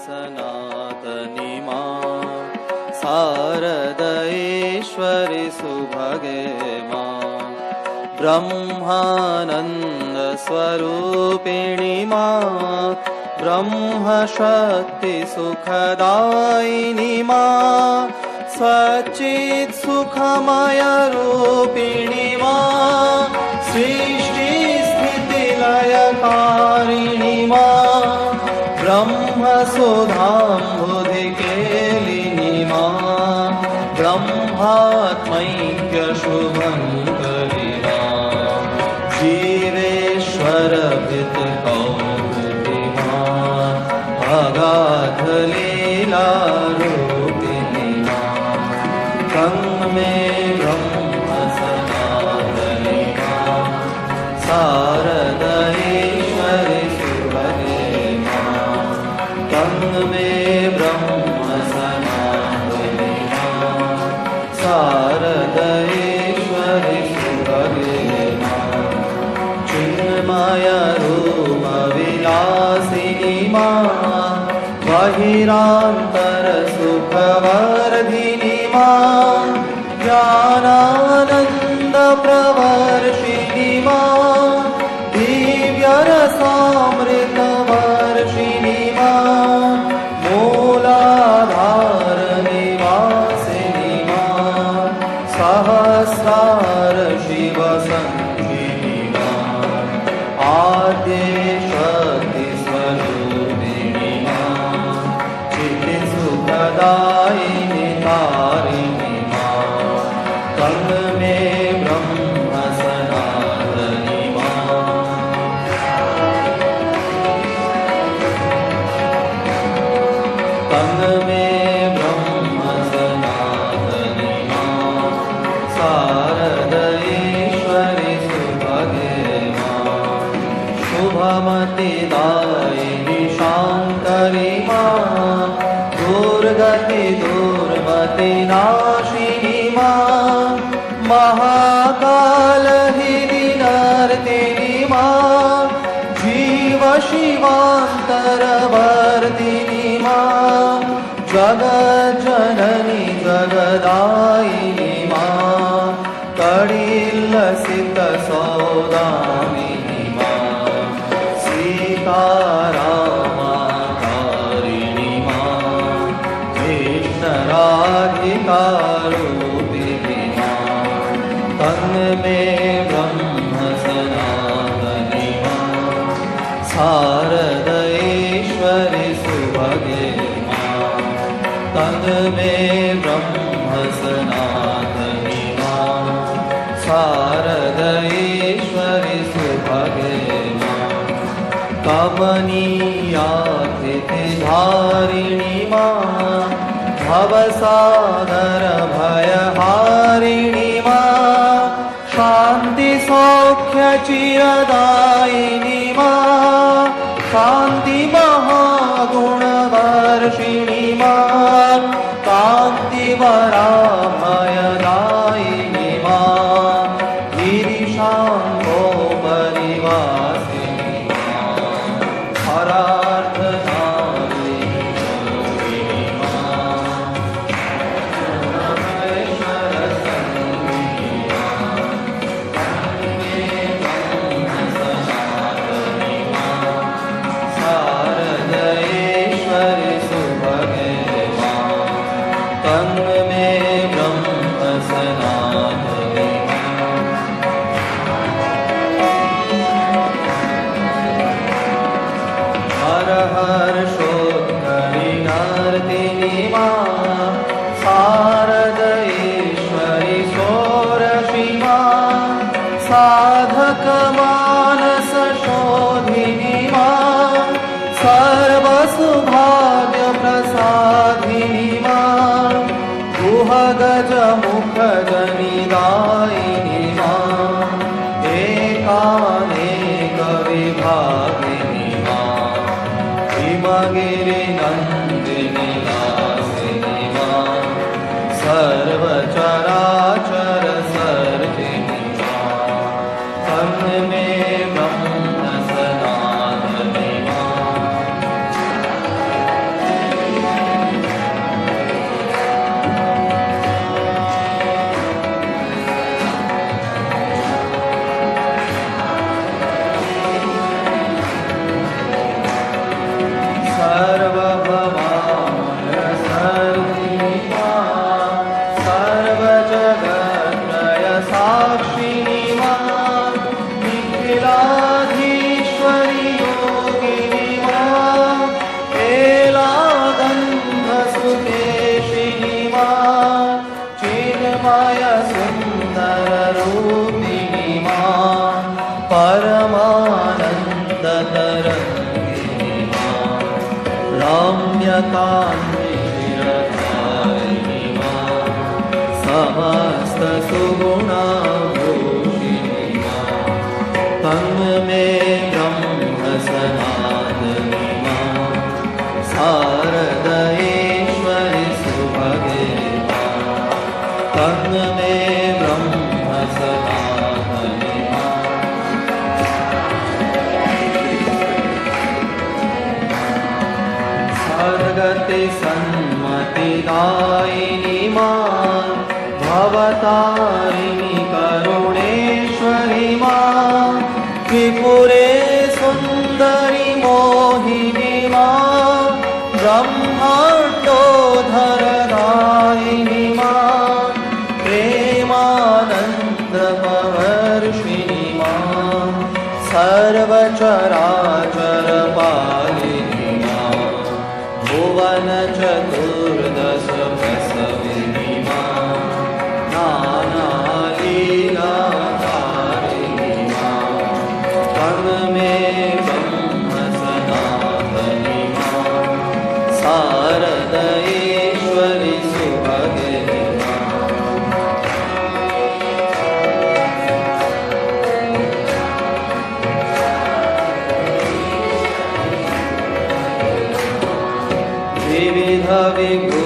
सनातनी मां शारदेश्वरि सुभगे मां ब्रह्मानंद स्वरूपिणी मां ब्रह्मशक्ति सुखदायिनी मां सच्चिद सुखमय रूपिणी मां सृष्टि स्थिति लयकारिणी मां ब्रह्मसुधाम्बुधिकेलिनी मां ब्रह्मात्मैक्य शुभङ्करि मां जीवेश्वर वित्कौमुदी मां अगाध लीलारूपिणी मां तन्मे ब्रह्म सनातनी मां शारदेश्वरि सुभगे मां तन्मे ब्रह्म सनातनी मां शारदेश्वरि सुभगे मां चिन्मय रूप विलासिनी मां बहिरान्तर सुखवर्धिनी मां ज्ञानानन्द प्रवर्षिणी मां दिव्यरसामृतवर्षिणी मां मूलाधार निवासिनी मां सहस्रार शिव संजीविनी मां आद्यशक्ति स्वरूपिणी मां चित्त सुखदायिनी तारिणी मां तन्मे ब्रह्म सनातनी मां तन्मे ब्रह्म सनातनी मां शारदेश्वरि सुभगे मां शुभमतिदायिनी शाङ्करी मां दुर्गति दुर्मति नाशिनी मां महाकालहिनी नर्तिनी मां जीव शिवान्तरवर्तिनी मां जगज्जननी जगदायिनी मां कडिल्लसित सौदामिनी मां सीतारामाकारिणी मां कृष्णराधिकारूपिणी मां तन्मे ब्रह्म सनातनी मां शारदेश्वरि सुभगे मां तन्मे ब्रह्म सनातनी मां शारदेश्वरि सुभगे मां कमनीयातिथिधारिणी मां भवसागर भयहारिणी मां शान्ति सौख्य चिरदायिनी मां शान्ति महागुणवर्षिणी मां कान्तिवरामयदायिनी मां गिरिशाम्भोपनिवासिनी मां हरार्थनालिनी योगिनी मां परमेश्वर संगिनी मां तन्मे ब्रह्म सनातनी मां शारदेश्वरि सुभगे मां तन्मे ब्रह्म सनातनी मां हर हर्षोत्करि नर्तिनी मां शारदेश्वरि षोडशी मां साधक मानस शोधिनी मां सर्वसुभाग्य प्रसादिनी मां गुहगज मुख जनिदायिनी मां एकानेक विभागिनी मां हिमगिरि नन्दिनी लासिनी मां सर्वचराचर सर्जिनी मां तन्मे ब्रह्म सनातनी मां रम्यकान्तिशिरधारिणि मां समस्तसुगुणाभूषिणि मां तन्मे ब्रह्मसनातनि मां शारदेश्वरि सुभगे मां तन्मे ब्रह्मसनातनि मां सद्गति सन्मतिदायिनि मां भवतारिणि करुणेश्वरि मां त्रिपुरे सुन्दरि मोहिनि मां ब्रह्माण्डोद्धरदायिनि मां प्रेमानन्दवर्षिणि मां सर्वचराचरपालिनि मां भुवनचतुर्दश प्रसविनि मां नानालीलाधारिणि मां तन्मे ब्रह्मसनातनि मां शारदेश्वरि सुभगे मां विविध विभूतिविधारिणि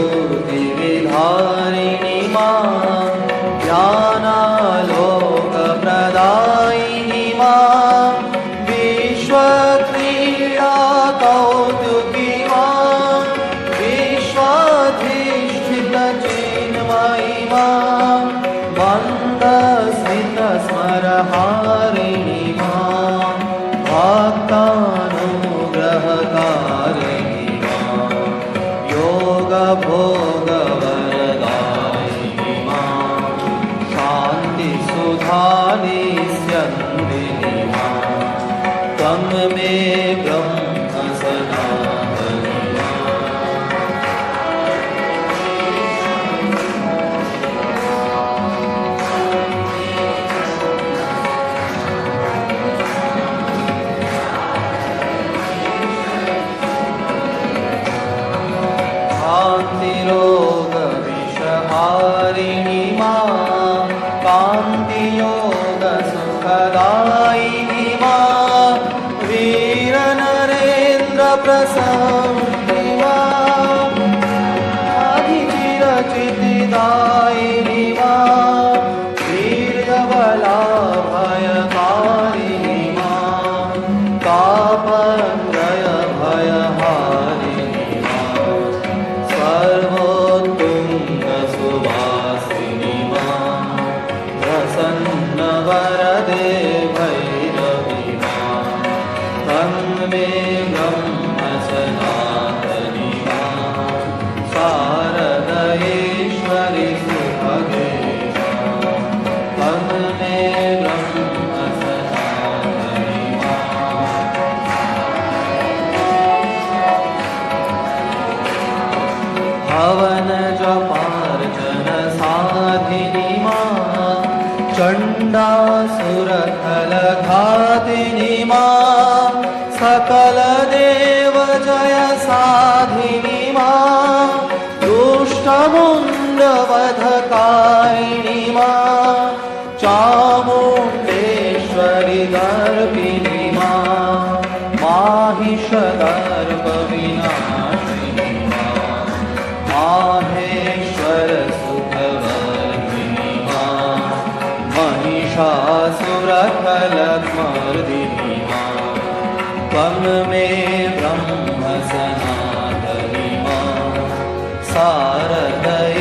मां ज्ञानालोकप्रदायिनि मां विश्वक्रीडा कौतुकी मां विश्वाधिष्ठितचिन्मयि मां मन्दस्मितस्मरहारिणि मां भक्तानुग्रहकारिणि योगभोगवरदायिनि मां शान्तिसुधानिस्यन्दिनि मां तन्मे ब्रह्मसनातनि मां शान्तिरोगविषहारिणि मां कान्तियोगसुखदायिनि मां वीरनरेन्द्रप्रसन्नि मां अधिचिरचितिदायिनि मां वीर्यबलाभयकारिणि मां तापत्रयभयहारिणि मां सर्वोत्तुङ्गसुवासिनि मां प्रसन्नवरदे भैरवि मां तन्मे ब्रह्मसनातनि मां शारदेश्वरि सुभगे मां तन्मे ब्रह्मसनातनि मां हवन जपार्चन साधिनि मां चण्डासुरखलघातिनि मां सकलदेव जय साधिनि मां दुष्टमुण्डवधकारिणि मां चामुण्डेश्वरि दर्पिणि मां माहिषदर्पविनाशिनि मां माहेश्वर सुखवर्धिनि मां महिषासुरखलमर्दिनि मां तन्मे ब्रह्मसनातनि मां शारदेश्वरि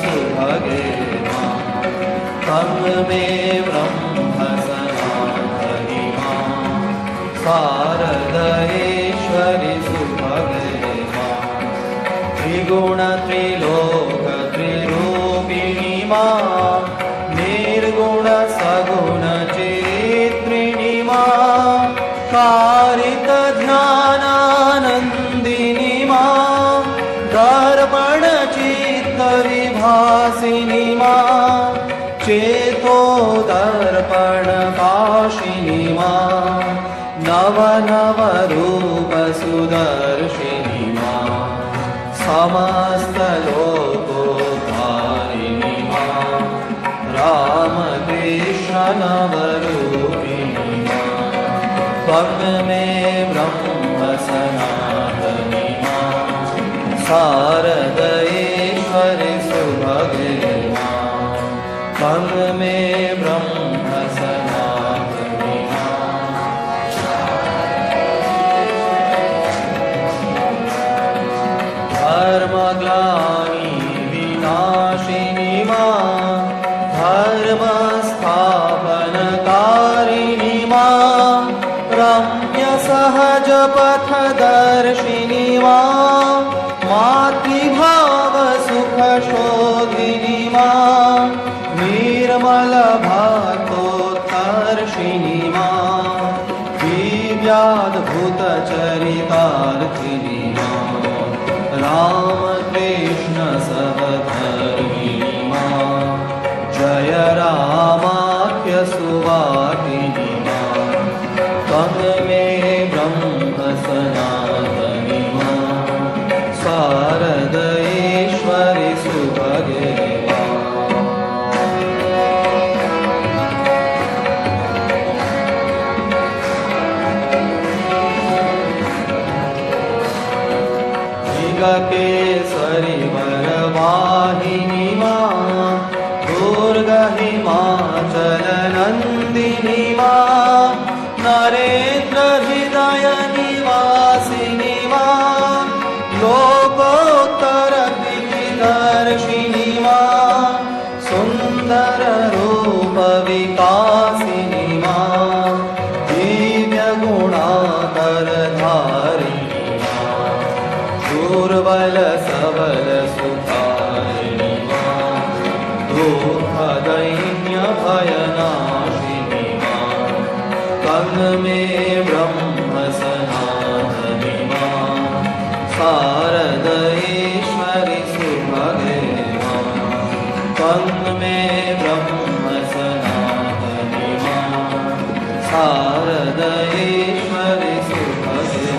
सुभगे मां तन्मे ब्रह्मसनातनि मां शारदेश्वरि सुभगे मां त्रिगुणत्रिलोकत्रिरूपिणि मां निर्गुणसगुणचित्रिणि मां कारितध्यानानन्दिनि मां दर्पणचित्तविभासिनि मां चेतो दर्पणकाशिनि मां नवनवरूप सुदर्शिनी मां समस्तलोकोद्धारिणी मां रामकृष्ण नवरूपिणी मां त्वं मे ब्रह्म सनातनी मां शारदेश्वरि सुभगे मां त्वं मे ब्रह्म सनातनी मां धर्मग्लानि विनाशिनी मां धर्मस्थापनकारिणी मां रम्यसहजपथदर्शिनी मां मातृभावसुखशोधिनी मां निर्मलभक्तोत्कर्षिणी मां दिव्याद्भुतचरितार्थिनी मां रामकृष्ण सहधर्मिणी मां जय रामाख्यसुवाकिनी मां त्वं मे ब्रह्म सनातनी मां शारदेश्वरि सुभगे केसरी वरवाहिनी मां दुर्गहिमाचलनन्दिनी मां नरेन्द्रहृदय निवासिनी मां लोकोत्तरकृतिदर्शिनी मां सुन्दररूपविकासिनी मां दिव्यगुणाकरधारिणी दुर्बल सबल सुखारिणी मां दुःखदैन्य भयनाशिनी मां त्वं मे ब्रह्म सनातनी मां शारदेश्वरि सुभगे मां त्वं मे ब्रह्म सनातनी मां शारदेश्वरि सुभगे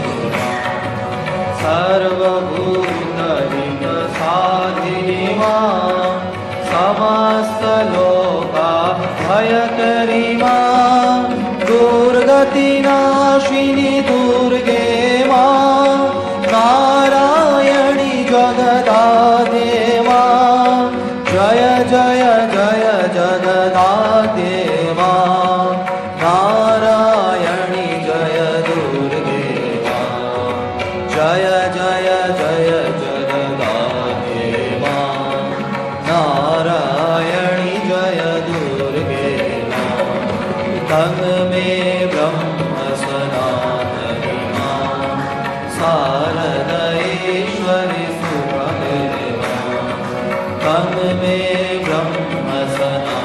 सर्वभूतहितसाधिनी मां समस्तलोकाभयकरी मां दुर्गतिनाशिनी दुर्गे मां नारायणी जगदादे मां जय जय जय जगदादे मां नारायणी जय दुर्गे मां जय जय जय जगदादे मां नारायणी जय दुर्गे मां त्वं मे ब्रह्म सनातनी मां शारदेश्वरि सुभगे मां त्वं मे ब्रह्म सनातनी